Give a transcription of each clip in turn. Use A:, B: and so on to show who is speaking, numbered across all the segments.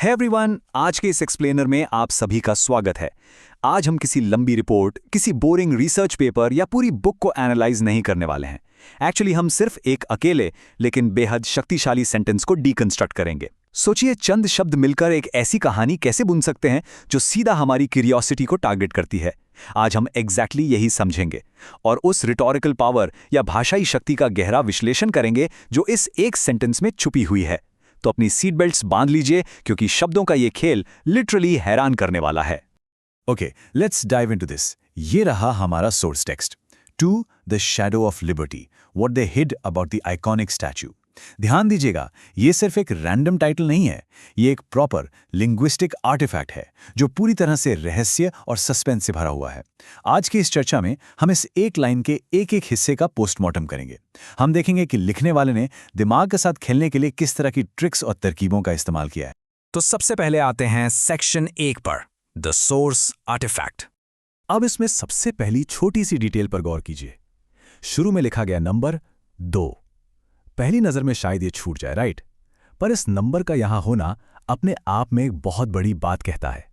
A: है एवरीवन, आज के इस एक्सप्लेनर में आप सभी का स्वागत है। आज हम किसी लंबी रिपोर्ट, किसी बोरिंग रिसर्च पेपर या पूरी बुक को एनालाइज नहीं करने वाले हैं। एक्चुअली हम सिर्फ एक अकेले लेकिन बेहद शक्तिशाली सेंटेंस को डीकंस्ट्रक्ट करेंगे। सोचिए, चंद शब्द मिलकर एक ऐसी कहानी कैसे बुन सकते हैं जो सीधा हमारी क्यूरियोसिटी को टारगेट करती है। आज हम एग्जैक्टली यही समझेंगे और उस रिटोरिकल पावर या भाषाई शक्ति का गहरा विश्लेषण करेंगे जो इस एक सेंटेंस में छुपी हुई है। तो अपनी सीट बेल्ट्स बांध लीजिए क्योंकि शब्दों का ये खेल लिटरली हैरान करने वाला है।
B: Okay, let's dive into this. ये रहा हमारा source text. To the shadow of liberty, what they hid about the iconic statue. ध्यान दीजिएगा, ये सिर्फ एक रैंडम टाइटल नहीं है, ये एक प्रॉपर लिंग्विस्टिक आर्टिफैक्ट है जो पूरी तरह से रहस्य और सस्पेंस से भरा हुआ है। आज की इस चर्चा में हम इस एक लाइन के एक एक हिस्से का पोस्टमार्टम करेंगे। हम देखेंगे कि लिखने वाले ने दिमाग के साथ खेलने के लिए किस तरह की ट्रिक्स और तरकीबों का इस्तेमाल किया है।
A: तो सबसे पहले आते हैं सेक्शन 1 पर, द सोर्स आर्टिफैक्ट।
B: अब इसमें सबसे पहली छोटी सी डिटेल पर गौर कीजिए। शुरू में लिखा गया नंबर 2। पहली नजर में शायद ये छूट जाए, राइट? पर इस नंबर का यहां होना अपने आप में एक बहुत बड़ी बात कहता है।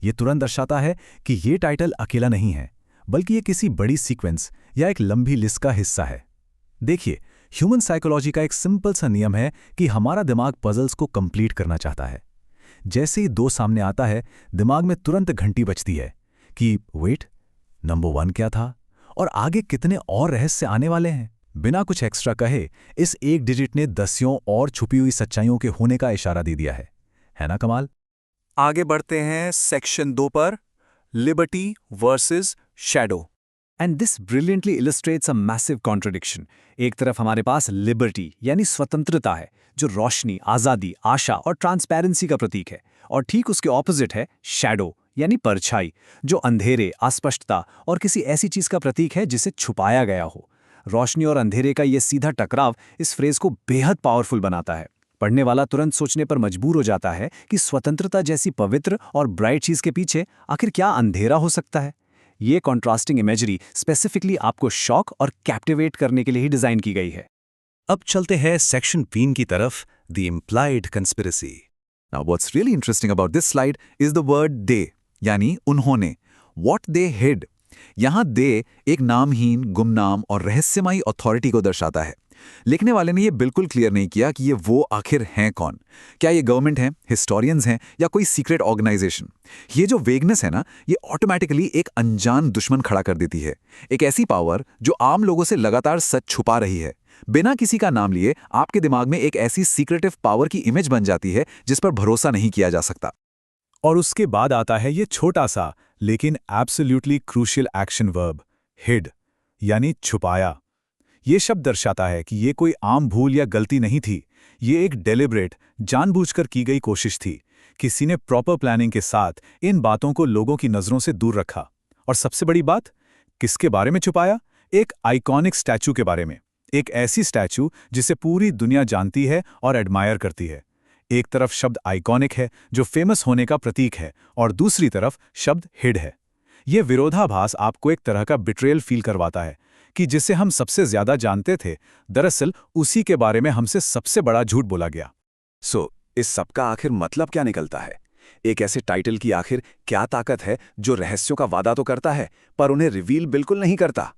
B: ये तुरंत दर्शाता है कि ये टाइटल अकेला नहीं है, बल्कि ये किसी बड़ी सीक्वेंस या एक लंबी लिस्ट का हिस्सा है। देखिए, ह्यूमन साइकोलॉजी का एक सिंपल सा नियम है कि हमारा दिमाग पजल्स को कंप्लीट करना चाहता है। जैसे ही 2 सामने आता है, दिमाग में तुरंत घंटी बजती है कि वेट, नंबर 1 क्या था और आगे कितने और रहस्य आने वाले हैं। बिना कुछ एक्स्ट्रा कहे इस एक डिजिट ने दसियों और छुपी हुई सच्चाइयों के होने का इशारा दे दिया है ना कमाल?
A: आगे बढ़ते हैं सेक्शन 2 पर, liberty versus shadow.
C: And this brilliantly illustrates a massive contradiction. एक तरफ हमारे पास लिबर्टी यानी स्वतंत्रता है, जो रोशनी, आज़ादी, आशा और ट्रांसपेरेंसी का प्रतीक है, और ठीक उसके ऑपोजिट है शैडो यानी परछाई, जो अंधेरे, अस्पष्टता और किसी ऐसी चीज का प्रतीक है जिसे छुपाया गया हो। रोशनी और अंधेरे का यह सीधा टकराव इस फ्रेज को बेहद पावरफुल बनाता है। पढ़ने वाला तुरंत सोचने पर मजबूर हो जाता है कि स्वतंत्रता जैसी पवित्र और ब्राइट चीज के पीछे आखिर क्या अंधेरा हो सकता है। ये कॉन्ट्रास्टिंग इमेजरी स्पेसिफिकली आपको शॉक और कैप्टिवेट करने के लिए ही डिजाइन की गई है।
B: अब चलते हैं सेक्शन 3 की तरफ, the implied conspiracy. Now what's really interesting about this slide is the word they, यानी उन्होंने। What they hid. यहां दे एक नामहीन, गुमनाम और रहस्यमयी अथॉरिटी को दर्शाता है। लिखने वाले ने यह बिल्कुल क्लियर नहीं किया कि ये वो आखिर हैं कौन। क्या ये गवर्नमेंट है, हिस्टोरियंस हैं या कोई सीक्रेट ऑर्गेनाइजेशन? ये जो वेगनेस है ना, ये ऑटोमेटिकली एक अनजान दुश्मन खड़ा कर देती है। एक ऐसी पावर जो आम लोगों से लगातार सच छुपा रही है। बिना किसी का नाम लिए आपके दिमाग में एक ऐसी सीक्रेटिव पावर की इमेज बन जाती है जिस पर भरोसा नहीं किया जा सकता।
D: और उसके बाद आता है ये छोटा सा लेकिन absolutely crucial action verb, hid, यानी छुपाया। ये शब्द दर्शाता है कि ये कोई आम भूल या गलती नहीं थी। ये एक डेलिब्रेट, जानबूझकर की गई कोशिश थी। किसी ने प्रॉपर प्लानिंग के साथ इन बातों को लोगों की नजरों से दूर रखा। और सबसे बड़ी बात, किसके बारे में छुपाया? एक आइकॉनिक स्टैचू के बारे में। एक ऐसी स्टैचू जिसे पूरी दुनिया जानती है और एडमायर करती है। एक तरफ शब्द आइकॉनिक है जो फेमस होने का प्रतीक है, और दूसरी तरफ शब्द हिड है। यह विरोधाभास आपको एक तरह का बिट्रेयल फील करवाता है कि जिसे हम सबसे ज्यादा जानते थे, दरअसल उसी के बारे में हमसे सबसे बड़ा झूठ बोला गया।
B: इस सब का आखिर मतलब क्या निकलता है? एक ऐसे टाइटल की आखिर क्या ताकत है जो रहस्यों का वादा तो करता है पर उन्हें रिवील बिल्कुल नहीं करता?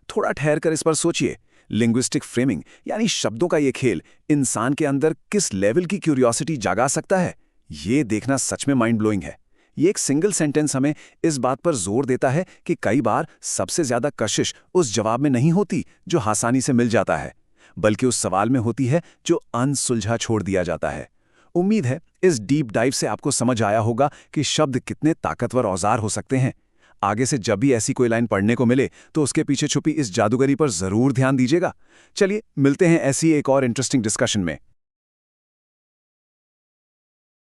B: थोड़ा ठहर कर इस पर सोचिए। लिंग्विस्टिक फ्रेमिंग यानी शब्दों का ये खेल इंसान के अंदर किस लेवल की क्यूरियोसिटी जागा सकता है, ये देखना सच में माइंड ब्लोइंग है। ये एक सिंगल सेंटेंस हमें इस बात पर जोर देता है कि कई बार सबसे ज्यादा कशिश उस जवाब में नहीं होती जो आसानी से मिल जाता है, बल्कि उस सवाल में होती है जो अनसुलझा छोड़ दिया जाता है। उम्मीद है इस डीप डाइव से आपको समझ आया होगा कि शब्द कितने ताकतवर औजार हो सकते हैं। आगे से जब भी ऐसी कोई लाइन पढ़ने को मिले तो उसके पीछे छुपी इस जादूगरी पर जरूर ध्यान दीजिएगा। चलिए मिलते हैं ऐसी एक और इंटरेस्टिंग डिस्कशन में।